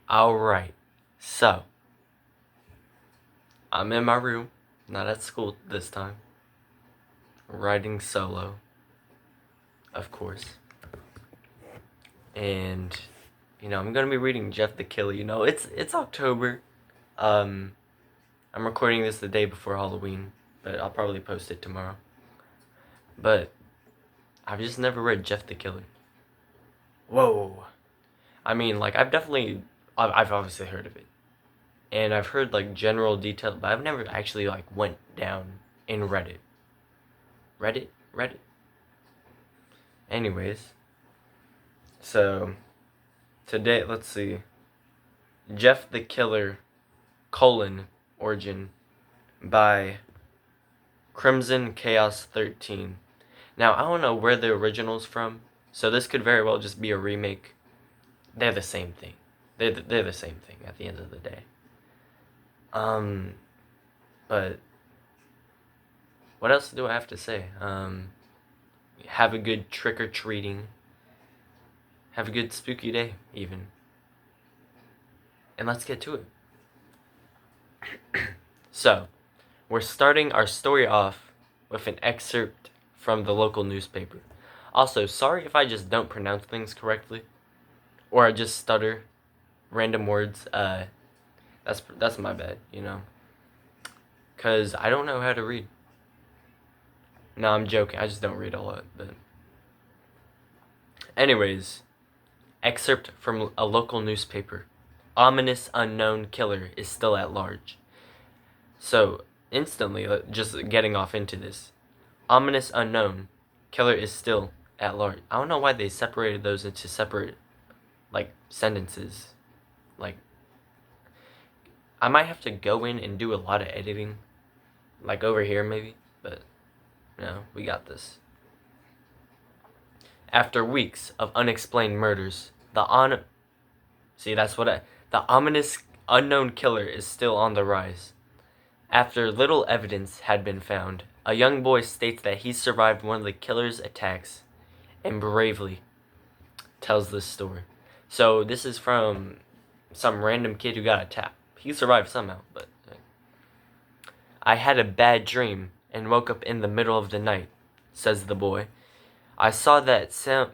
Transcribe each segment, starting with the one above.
Alright, so, I'm in my room, not at school this time, writing solo, of course, and, I'm gonna be reading Jeff the Killer. It's October. I'm recording this the day before Halloween, but I'll probably post it tomorrow. But I've just never read Jeff the Killer. Whoa. I mean, I've obviously heard of it. And I've heard, general detail, but I've never actually, went down and read it. Read it? Anyways. So, today, let's see. Jeff the Killer, Origin, by Crimson Chaos 13. Now, I don't know where the original's from, so this could very well just be a remake. They're the same thing. They're the same thing at the end of the day. But what else do I have to say? Have a good trick-or-treating. Have a good spooky day, even. And let's get to it. So, we're starting our story off with an excerpt from the local newspaper. Also, sorry if I just don't pronounce things correctly, or I just stutter random words. That's my bad, because I don't know how to read. No, I'm joking. I just don't read a lot. But anyways, excerpt from a local newspaper. Ominous unknown killer is still at large. So, instantly, just getting off into this. Ominous unknown killer is still at large. I don't know why they separated those into separate, sentences. I might have to go in and do a lot of editing. Over here, maybe. But, no, we got this. After weeks of unexplained murders, the ominous unknown killer is still on the rise. After little evidence had been found, a young boy states that he survived one of the killer's attacks and bravely tells this story. So this is from some random kid who got attacked. He survived somehow, but I had a bad dream and woke up in the middle of the night, says the boy. I saw that some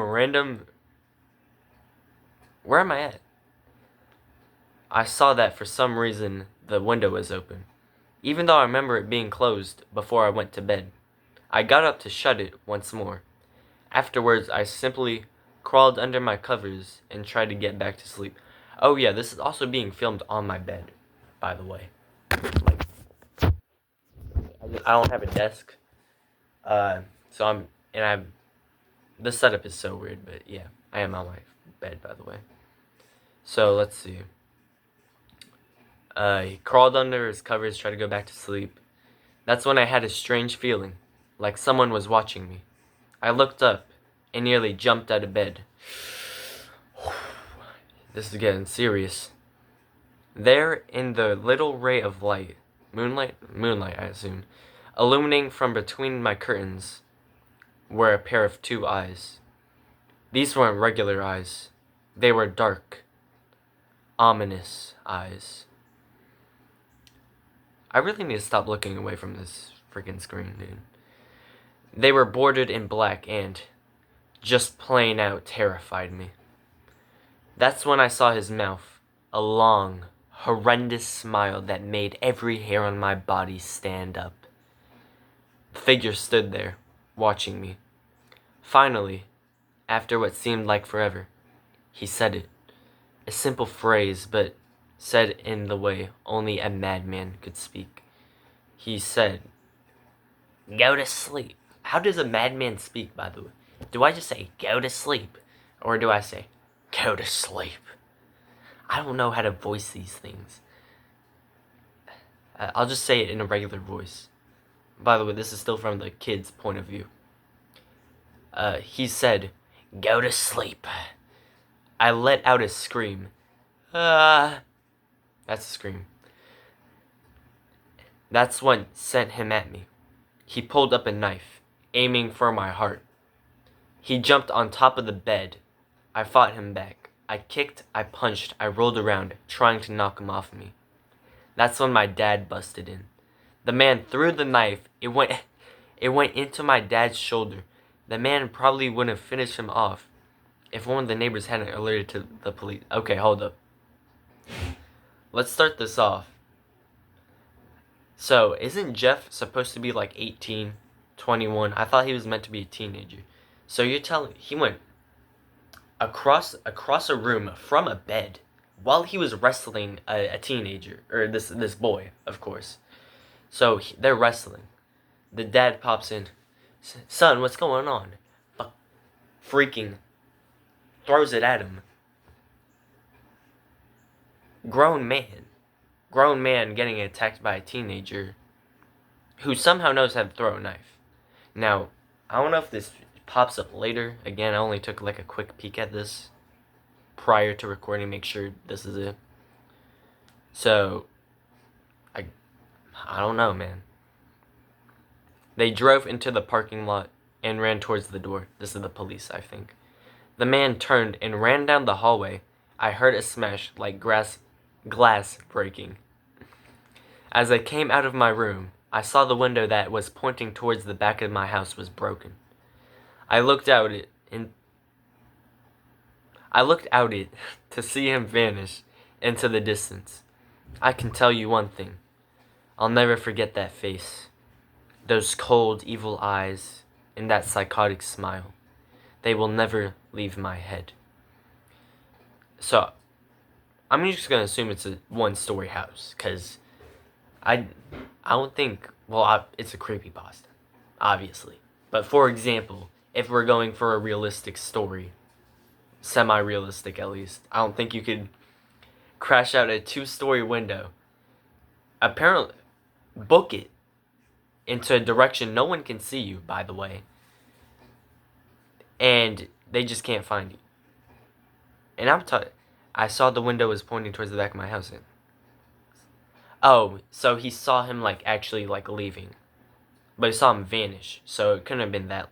random... Where am I at? I saw that for some reason the window was open, even though I remember it being closed before I went to bed. I got up to shut it once more. Afterwards, I simply crawled under my covers and tried to get back to sleep. Oh yeah, this is also being filmed on my bed, by the way. I don't have a desk, this setup is so weird, but yeah, I am on my bed, by the way. So, let's see. He crawled under his covers, tried to go back to sleep. That's when I had a strange feeling, like someone was watching me. I looked up and nearly jumped out of bed. This is getting serious. There, in the little ray of light, moonlight I assume, illuminating from between my curtains, were a pair of two eyes. These weren't regular eyes. They were dark, ominous eyes. I really need to stop looking away from this freaking screen, dude. They were bordered in black and, just plain out, terrified me. That's when I saw his mouth, a long, horrendous smile that made every hair on my body stand up. The figure stood there, watching me. Finally, after what seemed like forever, he said it. A simple phrase, but said in the way only a madman could speak. He said, "Go to sleep." How does a madman speak, by the way? Do I just say, "Go to sleep"? Or do I say, "Go to sleep"? I don't know how to voice these things. I'll just say it in a regular voice. By the way, this is still from the kid's point of view. He said, "Go to sleep." I let out a scream. That's a scream. That's what sent him at me. He pulled up a knife, aiming for my heart. He jumped on top of the bed, I fought him back. I kicked, I punched, I rolled around, trying to knock him off me. That's when my dad busted in. The man threw the knife. It went into my dad's shoulder. The man probably wouldn't have finished him off if one of the neighbors hadn't alerted to the police. Okay, hold up. Let's start this off. So, isn't Jeff supposed to be like 18, 21? I thought he was meant to be a teenager. So you're telling he went across a room from a bed while he was wrestling a teenager, or this boy, of course. So they're wrestling. The dad pops in. Son, what's going on? Freaking throws it at him. Grown man getting attacked by a teenager who somehow knows how to throw a knife. Now, I don't know if this pops up later. Again, I only took like a quick peek at this prior to recording, make sure this is it. So, I don't know, man. They drove into the parking lot and ran towards the door. This is the police, I think. The man turned and ran down the hallway. I heard a smash like glass breaking. As I came out of my room, I saw the window that was pointing towards the back of my house was broken. I looked out it to see him vanish into the distance. I can tell you one thing. I'll never forget that face. Those cold, evil eyes and that psychotic smile. They will never leave my head. So, I'm just going to assume it's a one-story house, because I don't think, well, it's a creepypasta, obviously. But for example, if we're going for a realistic story, semi-realistic at least, I don't think you could crash out a 2-story window. Apparently, book it into a direction no one can see you, by the way. And they just can't find you. And I saw the window was pointing towards the back of my house. Oh, so he saw him like actually like leaving. But he saw him vanish. So it couldn't have been that.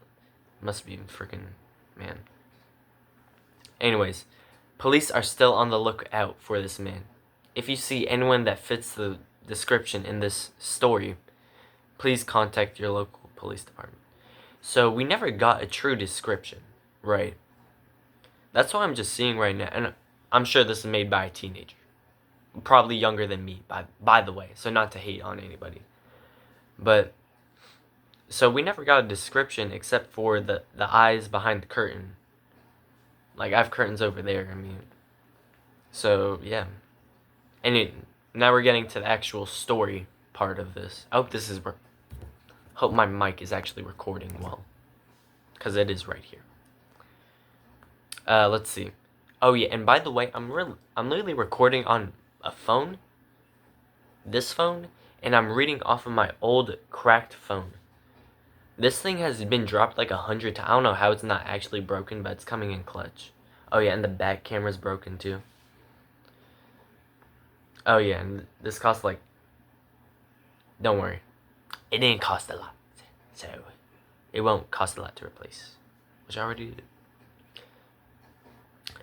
Must be freaking, man. Anyways, police are still on the lookout for this man. If you see anyone that fits the description in this story, please contact your local police department. So we never got a true description, right? That's what I'm just seeing right now. And I'm sure this is made by a teenager. Probably younger than me, by the way. So not to hate on anybody. But, so we never got a description except for the eyes behind the curtain. Like, I have curtains over there, I mean. So, yeah. And now we're getting to the actual story part of this. I hope my mic is actually recording well. Because it is right here. Let's see. Oh yeah, and by the way, I'm literally recording on a phone. This phone, and I'm reading off of my old cracked phone. This thing has been dropped like 100 times. I don't know how it's not actually broken, but it's coming in clutch. Oh yeah, and the back camera's broken too. Oh yeah, and this cost like, don't worry, it didn't cost a lot, so it won't cost a lot to replace, which I already did.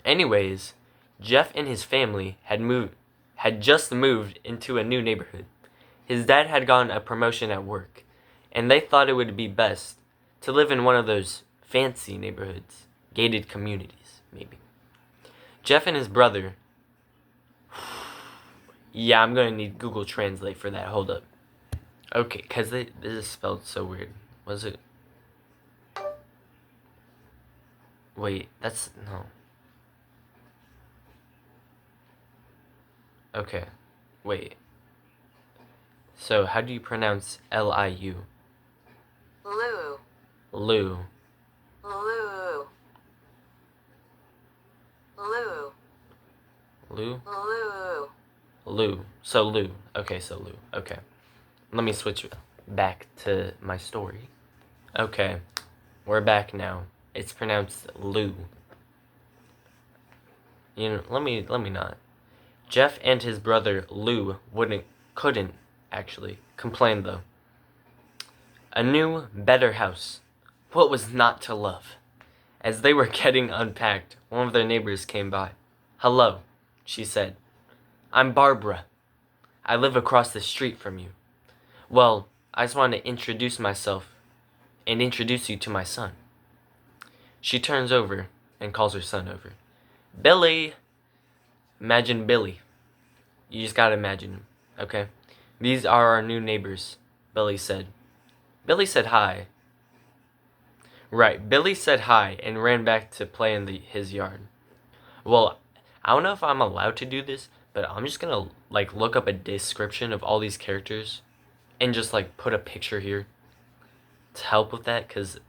Anyways, Jeff and his family had just moved into a new neighborhood. His dad had gotten a promotion at work, and they thought it would be best to live in one of those fancy neighborhoods, gated communities, maybe. Jeff and his brother, yeah, I'm gonna need Google Translate for that, hold up. Okay, because this is spelled so weird. Was it? Wait, no. Okay, wait. So, how do you pronounce Liu? Lou. Lou. Lou. Lou. Lou? Lou. Lou. So, Lou. Okay, so Lou. Okay. Let me switch back to my story. Okay, we're back now. It's pronounced Lou. You know, let me not. Jeff and his brother Lou couldn't actually complain though. A new, better house. What was not to love? As they were getting unpacked, one of their neighbors came by. "Hello," she said. "I'm Barbara. I live across the street from you. Well, I just wanted to introduce myself and introduce you to my son." She turns over and calls her son over. "Billy!" Imagine Billy. You just gotta imagine him, okay? "These are our new neighbors," Billy said. Billy said hi. Right, Billy said hi and ran back to play in his yard. Well, I don't know if I'm allowed to do this, but I'm just gonna like look up a description of all these characters and just like put a picture here to help with that, because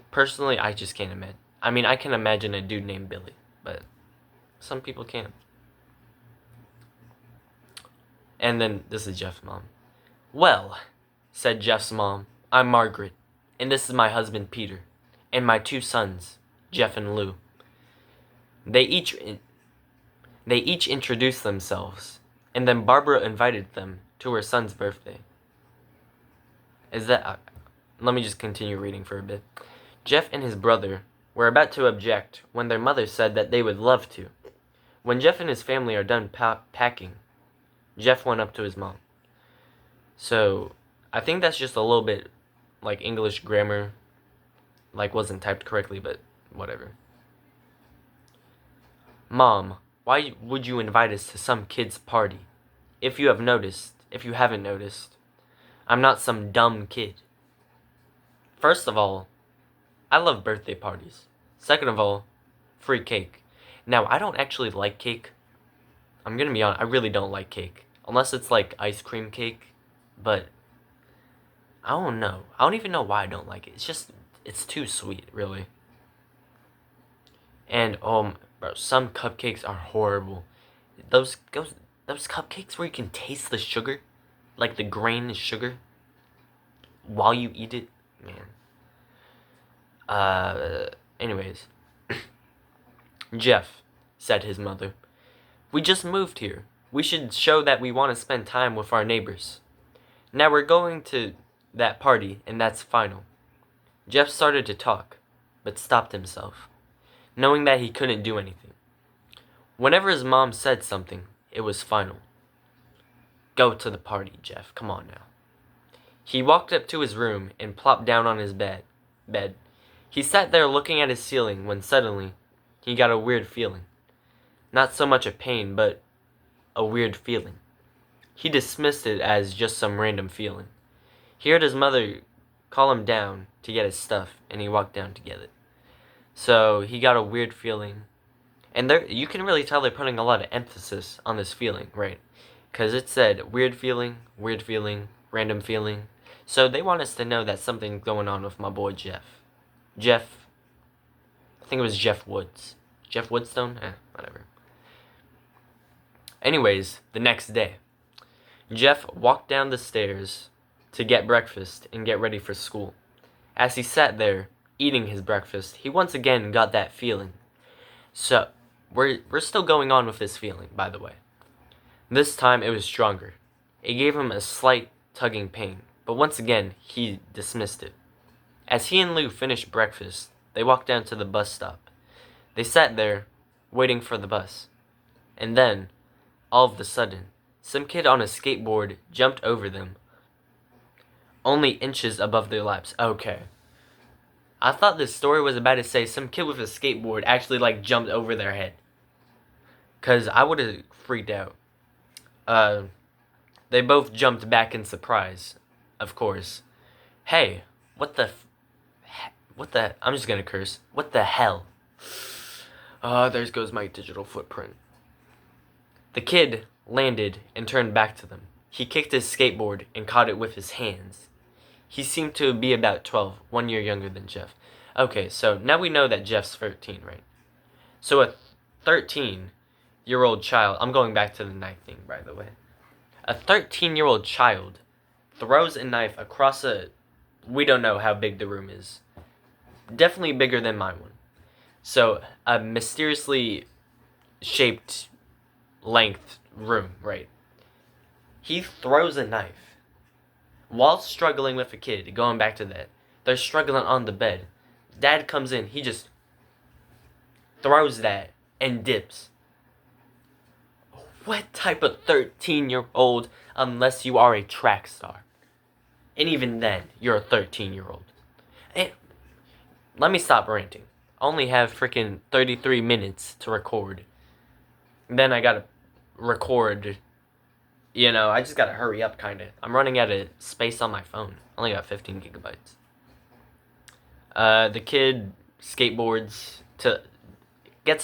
personally I just can't imagine. I mean, I can imagine a dude named Billy, but some people can't. And then this is Jeff's mom. "Well," said Jeff's mom, "I'm Margaret, and this is my husband Peter, and my two sons, Jeff and Lou." They each introduced themselves, and then Barbara invited them to her son's birthday. Let me just continue reading for a bit. Jeff and his brother were about to object when their mother said that they would love to. When Jeff and his family are done packing, Jeff went up to his mom. So, I think that's just a little bit like English grammar, like wasn't typed correctly, but whatever. "Mom, why would you invite us to some kid's party? If you haven't noticed, I'm not some dumb kid. First of all, I love birthday parties. Second of all, free cake. Now, I don't actually like cake. I'm gonna be honest, I really don't like cake. Unless it's like ice cream cake, but I don't know. I don't even know why I don't like it. It's too sweet, really. And, bro, some cupcakes are horrible. Those cupcakes where you can taste the sugar, like the grain is sugar, while you eat it, man. Anyways. "Jeff," said his mother, "we just moved here. We should show that we want to spend time with our neighbors. Now we're going to that party, and that's final." Jeff started to talk, but stopped himself, knowing that he couldn't do anything. Whenever his mom said something, it was final. "Go to the party, Jeff. Come on now." He walked up to his room and plopped down on his bed. He sat there looking at his ceiling when suddenly he got a weird feeling. Not so much a pain, but a weird feeling. He dismissed it as just some random feeling. He heard his mother call him down to get his stuff, and he walked down to get it. So he got a weird feeling. And you can really tell they're putting a lot of emphasis on this feeling, right? Because it said weird feeling, random feeling. So they want us to know that something's going on with my boy Jeff. I think it was Jeff Woods. Jeff Woodstone? Whatever. Anyways, the next day, Jeff walked down the stairs to get breakfast and get ready for school. As he sat there, eating his breakfast, he once again got that feeling. So, we're still going on with this feeling, by the way. This time, it was stronger. It gave him a slight tugging pain, but once again, he dismissed it. As he and Lou finished breakfast, they walked down to the bus stop. They sat there, waiting for the bus. And then, all of a sudden, some kid on a skateboard jumped over them, only inches above their laps. Okay. I thought this story was about to say some kid with a skateboard actually like jumped over their head. Cause I would have freaked out. They both jumped back in surprise, of course. "Hey, what the, I'm just gonna curse. What the hell?" There goes my digital footprint. The kid landed and turned back to them. He kicked his skateboard and caught it with his hands. He seemed to be about 12, 1 year younger than Jeff. Okay, so now we know that Jeff's 13, right? So a 13-year-old child, I'm going back to the knife thing, by the way. A 13-year-old child throws a knife across we don't know how big the room is. Definitely bigger than my one. So, a mysteriously shaped length room, right? He throws a knife while struggling with a kid. Going back to that, they're struggling on the bed. Dad comes in. He just throws that and dips. What type of 13-year-old, unless you are a track star? And even then, you're a 13-year-old. And let me stop ranting. I only have freaking 33 minutes to record. Then I gotta record. You know, I just gotta hurry up, kinda. I'm running out of space on my phone. I only got 15 gigabytes. The kid gets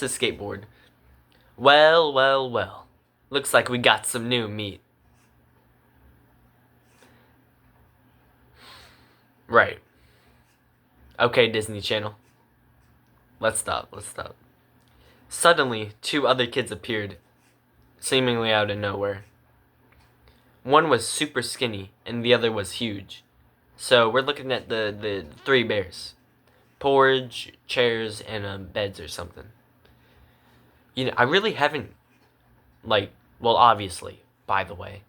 a skateboard. Well. Looks like we got some new meat. Right. Okay, Disney Channel. Let's stop. Suddenly, 2 other kids appeared, seemingly out of nowhere. One was super skinny, and the other was huge. So, we're looking at the 3 bears. Porridge, chairs, and beds or something. You know, I really haven't, obviously, by the way,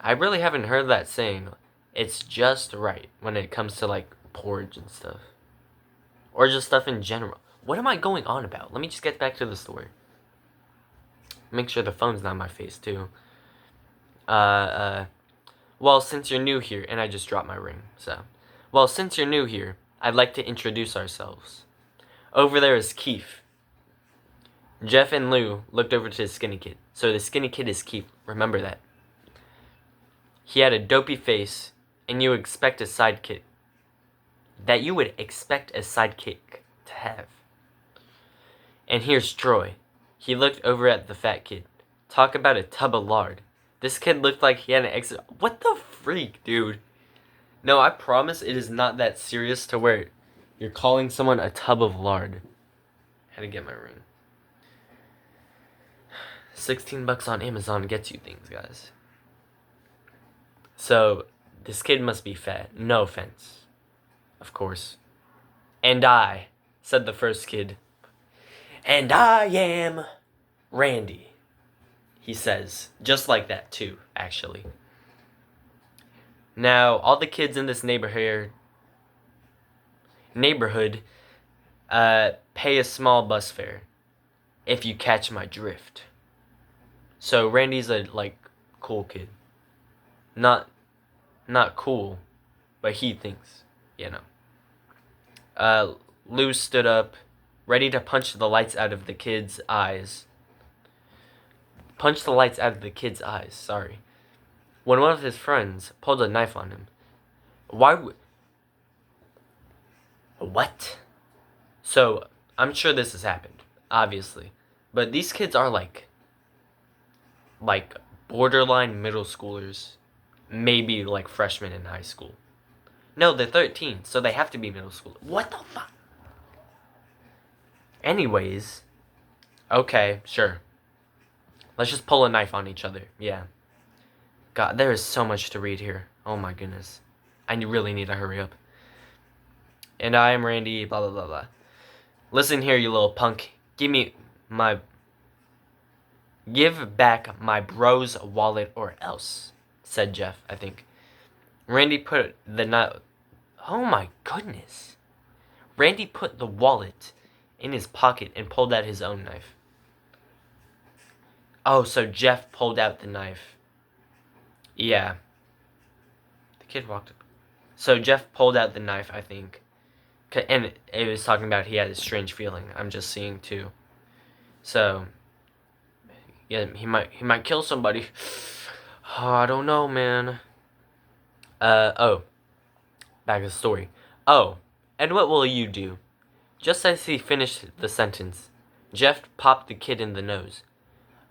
I really haven't heard that saying, it's just right, when it comes to, porridge and stuff. Or just stuff in general. What am I going on about? Let me just get back to the story. Make sure the phone's not in my face, too. Well, since you're new here, and I just dropped my ring, so. Well, since you're new here, I'd like to introduce ourselves. Over there is Keith. Jeff and Lou looked over to the skinny kid. So the skinny kid is Keith. Remember that. He had a dopey face, and you would expect a sidekick to have. And here's Troy. He looked over at the fat kid. Talk about a tub of lard. This kid looked like he had an exit. What the freak, dude? No, I promise it is not that serious to where you're calling someone a tub of lard. Had to get my ring. $16 on Amazon gets you things, guys. So, this kid must be fat. No offense. Of course. And I, said the first kid. And I am Randy, he says. Just like that, too, actually. Now, all the kids in this neighborhood pay a small bus fare, if you catch my drift. So, Randy's a, cool kid. Not cool, but he thinks, you know. Lou stood up, ready to punch the lights out of the kid's eyes. Sorry. When one of his friends pulled a knife on him. What? So, I'm sure this has happened, obviously. But these kids are like borderline middle schoolers. Maybe freshmen in high school. No, they're 13, so they have to be middle school. What the fuck? Anyways, okay, sure. Let's just pull a knife on each other. Yeah. God, there is so much to read here. Oh my goodness. I really need to hurry up. And I am Randy, blah, blah, blah, blah. Listen here, you little punk. Give back my bro's wallet or else, said Jeff, I think. Randy put the knife... Oh my goodness. Randy put the wallet in his pocket and pulled out his own knife. Oh, so Jeff pulled out the knife. Yeah. The kid walked up. So Jeff pulled out the knife, I think. And it was talking about he had a strange feeling. I'm just seeing too. So, yeah, he might kill somebody. Oh, I don't know, man. Back to the story. Oh, and what will you do? Just as he finished the sentence, Jeff popped the kid in the nose.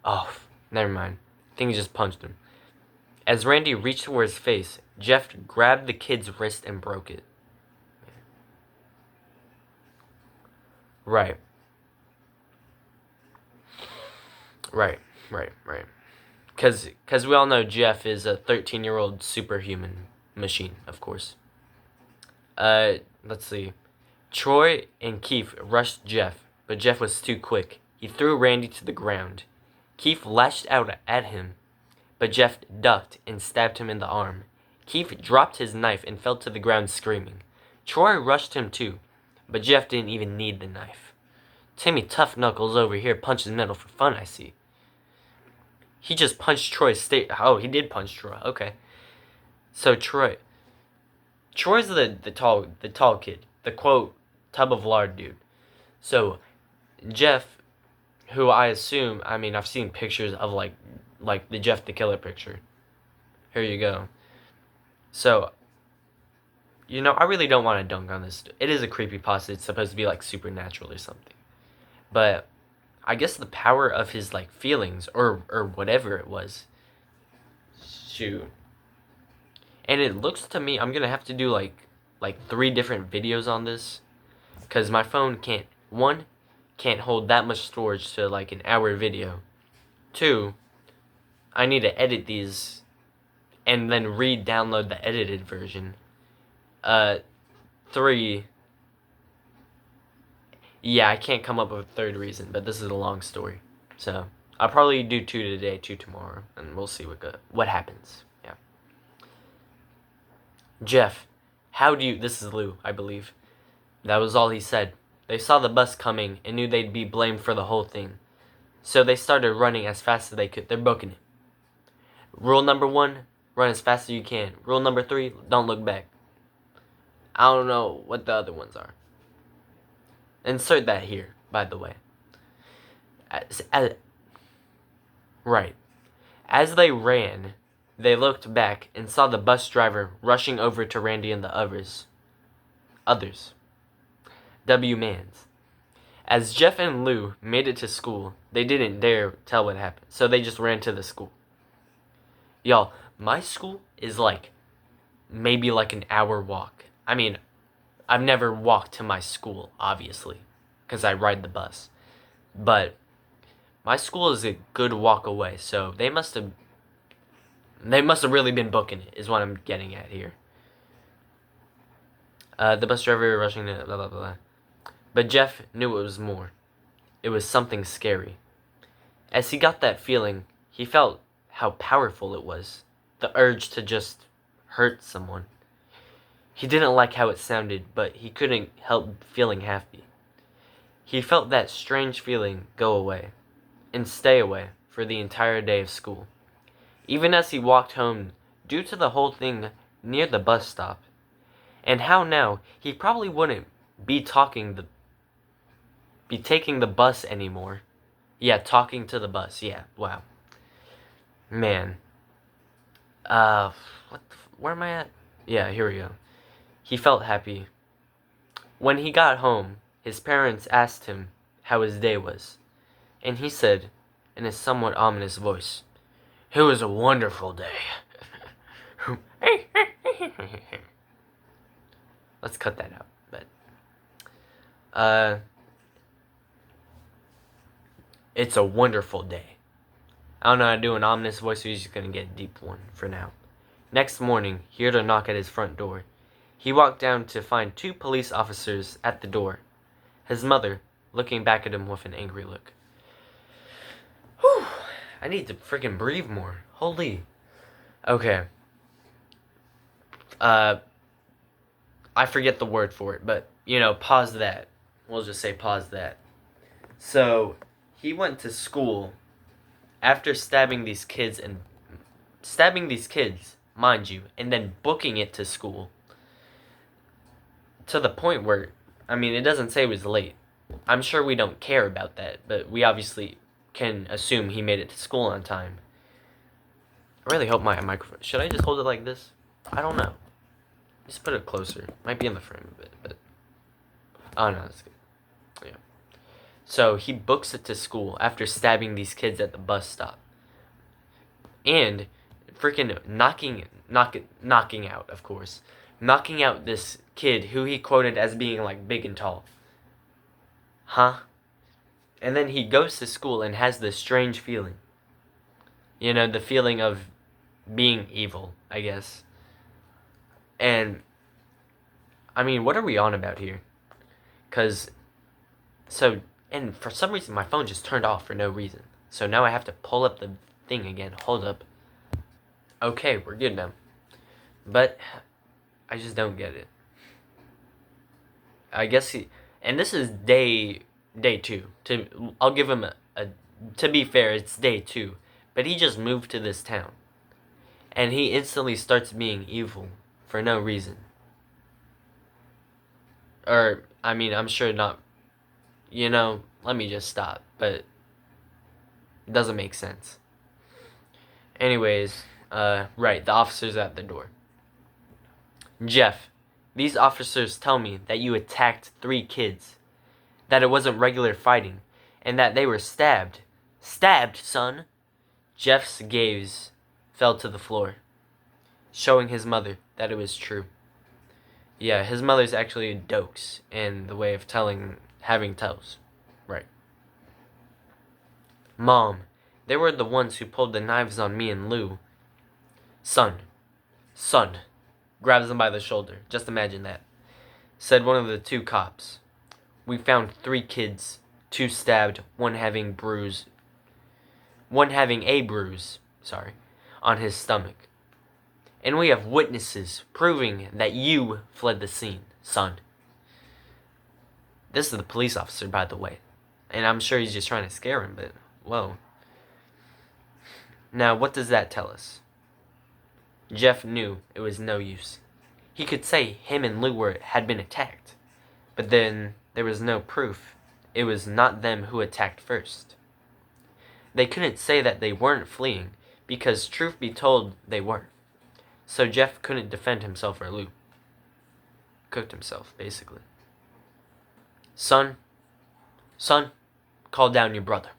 Oh, never mind. I think he just punched him. As Randy reached for his face, Jeff grabbed the kid's wrist and broke it. Right. Because we all know Jeff is a 13-year-old superhuman machine, of course. Let's see. Troy and Keith rushed Jeff, but Jeff was too quick. He threw Randy to the ground. Keith lashed out at him, but Jeff ducked and stabbed him in the arm. Keith dropped his knife and fell to the ground screaming. Troy rushed him too, but Jeff didn't even need the knife. Timmy Tough Knuckles over here punches metal for fun, I see. He just punched Troy's Oh, he did punch Troy. Okay. So Troy's the tall kid. The quote tub of lard dude. So Jeff, who I assume, I mean, I've seen pictures of like the Jeff the Killer picture. Here you go. So, you know, I really don't want to dunk on this. It is a creepypasta. It's supposed to be like supernatural or something. But I guess the power of his like feelings or whatever it was. Shoot. And it looks to me I'm gonna have to do like 3 different videos on this, because my phone can't hold that much storage to like an hour video. 2, I need to edit these and then re-download the edited version. 3, yeah, I can't come up with a 3rd reason, but this is a long story. So I'll probably do 2 today, 2 tomorrow, and we'll see what happens. Yeah. Jeff, this is Lou, I believe. That was all he said. They saw the bus coming and knew they'd be blamed for the whole thing. So they started running as fast as they could. They're booking it. Rule number 1, run as fast as you can. Rule number 3, don't look back. I don't know what the other ones are. Insert that here, by the way. Right. As they ran, they looked back and saw the bus driver rushing over to Randy and the others. W. Mans. As Jeff and Lou made it to school, they didn't dare tell what happened, so they just ran to the school. Y'all, my school is maybe an hour walk. I mean, I've never walked to my school, obviously, because I ride the bus. But my school is a good walk away, so they must have really been booking it, is what I'm getting at here. The bus driver rushing to blah, blah, blah. But Jeff knew it was more. It was something scary. As he got that feeling, he felt how powerful it was. The urge to just hurt someone. He didn't like how it sounded, but he couldn't help feeling happy. He felt that strange feeling go away, and stay away, for the entire day of school. Even as he walked home, due to the whole thing near the bus stop. And how now, he probably wouldn't be taking the bus anymore. Yeah, talking to the bus, yeah, wow. Man. Where am I at? Yeah, here we go. He felt happy. When he got home, his parents asked him how his day was, and he said, in a somewhat ominous voice, "It was a wonderful day." Let's cut that out, but it's a wonderful day. I don't know how to do an ominous voice, so he's just gonna get a deep one for now. Next morning, he heard a knock at his front door. He walked down to find 2 police officers at the door. His mother, looking back at him with an angry look. Whew, I need to freaking breathe more. Holy. Okay. I forget the word for it, but, pause that. We'll just say pause that. So, he went to school after stabbing these kids, mind you, and then booking it to school. To the point where, it doesn't say it was late. I'm sure we don't care about that, but we obviously can assume he made it to school on time. I really hope my microphone... Should I just hold it like this? I don't know. Just put it closer. Might be in the frame a bit, but... Oh, no, that's good. Yeah. So, he books it to school after stabbing these kids at the bus stop. And freaking knocking out, of course. Knocking out this kid who he quoted as being, big and tall. Huh? And then he goes to school and has this strange feeling. The feeling of being evil, I guess. And, what are we on about here? And for some reason my phone just turned off for no reason. So now I have to pull up the thing again. Hold up. Okay, we're good now. But I just don't get it. I guess And this is day 2. I'll give him to be fair, it's day 2, but he just moved to this town, and he instantly starts being evil for no reason. Or I mean, I'm sure not. Let me just stop. But it doesn't make sense. Anyways, right, the officer's at the door. Jeff, these officers tell me that you attacked 3 kids, that it wasn't regular fighting, and that they were stabbed. Stabbed, son? Jeff's gaze fell to the floor, showing his mother that it was true. Yeah, his mother's actually dokes in the way of having tells. Right. Mom, they were the ones who pulled the knives on me and Lou. Son, grabs him by the shoulder. Just imagine that. Said one of the 2 cops. We found 3 kids, 2 stabbed, one having a bruise, on his stomach. And we have witnesses proving that you fled the scene, son. This is the police officer, by the way. And I'm sure he's just trying to scare him, but whoa. Now, what does that tell us? Jeff knew it was no use. He could say him and Lou had been attacked, but then there was no proof. It was not them who attacked first. They couldn't say that they weren't fleeing, because truth be told, they weren't. So Jeff couldn't defend himself or Lou. Cooked himself, basically. Son, call down your brother,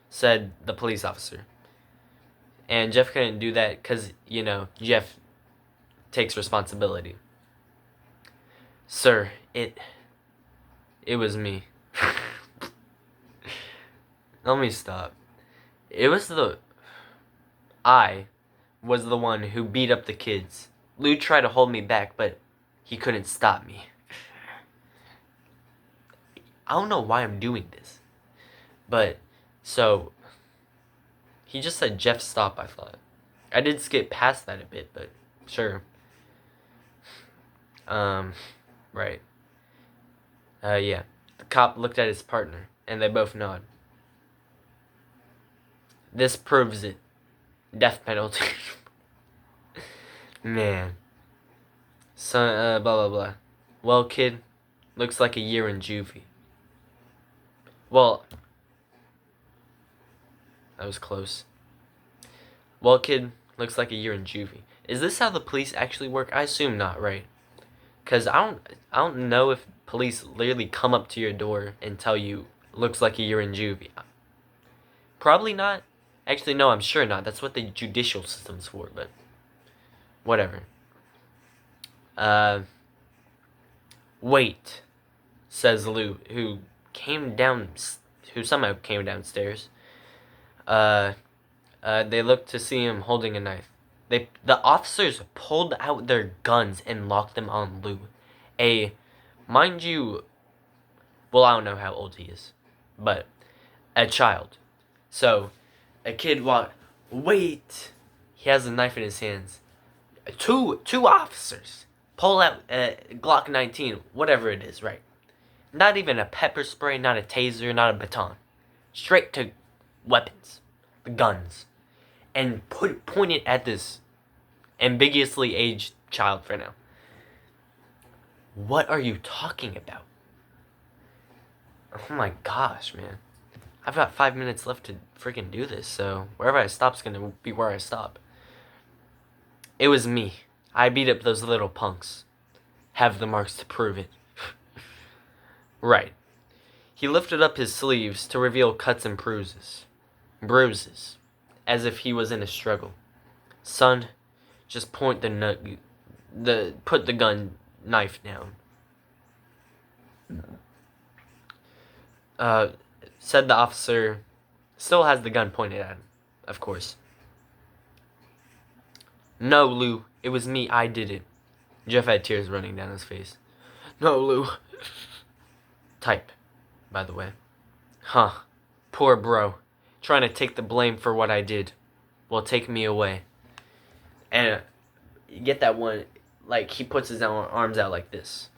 said the police officer. And Jeff couldn't do that because, Jeff takes responsibility. Sir, it was me. Let me stop. I was the one who beat up the kids. Lou tried to hold me back, but he couldn't stop me. I don't know why I'm doing this. But, so, he just said Jeff stop, I thought. I did skip past that a bit, but sure. Right. Yeah. The cop looked at his partner, and they both nod. This proves it. Death penalty. Man. So, blah, blah, blah. Well, kid, looks like a year in juvie. Well, that was close. Well, kid, looks like a year in juvie. Is this how the police actually work? I assume not, right? Because I don't know if police literally come up to your door and tell you, looks like a year in juvie. Probably not. Actually, no, I'm sure not. That's what the judicial system's for, but whatever. Wait, says Lou, who somehow came downstairs. They looked to see him holding a knife. The officers pulled out their guns and locked them on Lou. Mind you, well, I don't know how old he is, but a child. So, a kid wait, he has a knife in his hands. Two officers pull out Glock 19, whatever it is, right? Not even a pepper spray, not a taser, not a baton. Straight to weapons, the guns, and point it at this ambiguously aged child for now. What are you talking about? Oh my gosh, man. I've got 5 minutes left to freaking do this, so wherever I stop's gonna be where I stop. It was me. I beat up those little punks. Have the marks to prove it. Right. He lifted up his sleeves to reveal cuts and bruises, as if he was in a struggle. Son, just put the gun knife down. Said the officer, still has the gun pointed at him, of course. No, Lou, it was me, I did it. Jeff had tears running down his face. No, Lou. Type, by the way. Huh, poor bro. Trying to take the blame for what I did. Well, take me away. And you get that one, like, he puts his arms out like this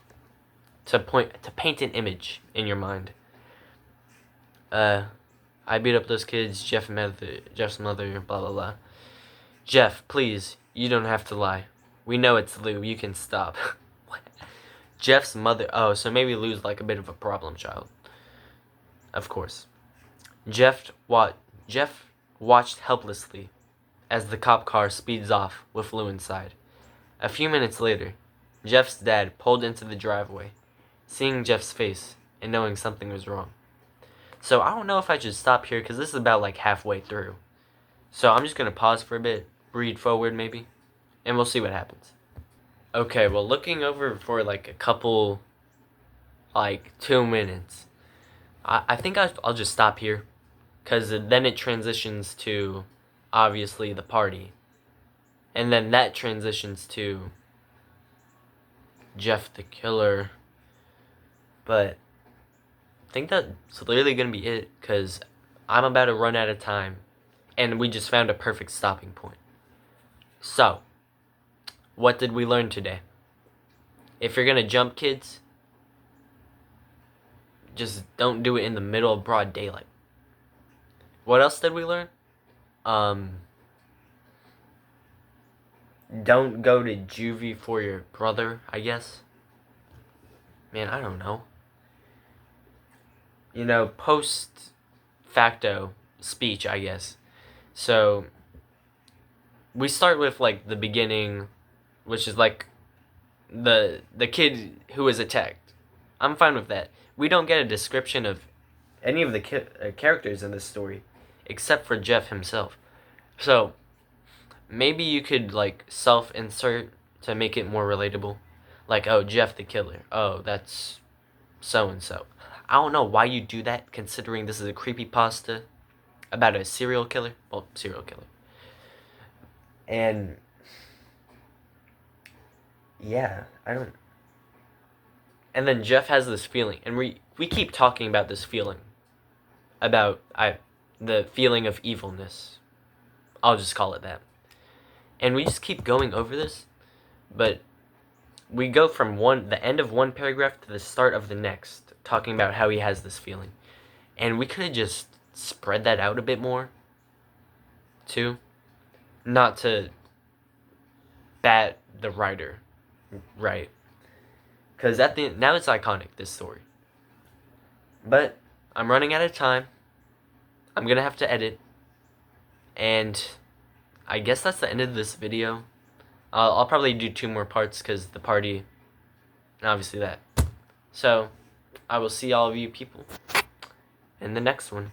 to paint an image in your mind. I beat up those kids, Jeff's mother, blah blah blah. Jeff, please, you don't have to lie. We know it's Lou, you can stop. What? Jeff's mother, oh, so maybe Lou's like a bit of a problem child. Of course. Jeff watched helplessly as the cop car speeds off with Lou inside. A few minutes later, Jeff's dad pulled into the driveway, seeing Jeff's face and knowing something was wrong. So I don't know if I should stop here because this is about like halfway through. So I'm just going to pause for a bit, read forward maybe, and we'll see what happens. Okay, well, looking over for like a couple, like 2 minutes, I think I'll just stop here because then it transitions to obviously the party. And then that transitions to Jeff the Killer. But I think that's literally going to be it because I'm about to run out of time. And we just found a perfect stopping point. So, what did we learn today? If you're going to jump kids, just don't do it in the middle of broad daylight. What else did we learn? Don't go to juvie for your brother, I guess. Man, I don't know. You know, post facto speech, I guess. So, we start with, like, the beginning, which is, like, the kid who was attacked. I'm fine with that. We don't get a description of any of the characters in this story, except for Jeff himself. So, maybe you could, like, self-insert to make it more relatable. Like, oh, Jeff the Killer. Oh, that's so-and-so. I don't know why you do that, considering this is a creepypasta about a serial killer. Well, serial killer. And yeah, I don't. And then Jeff has this feeling, and we keep talking about this feeling, about the feeling of evilness. I'll just call it that. And we just keep going over this, but we go from the end of one paragraph to the start of the next, talking about how he has this feeling. And we could have just spread that out a bit more, too. Not to bat the writer, right? Because now it's iconic, this story. But I'm running out of time. I'm going to have to edit. And I guess that's the end of this video. I'll probably do 2 more parts because the party, and obviously that. So, I will see all of you people in the next one.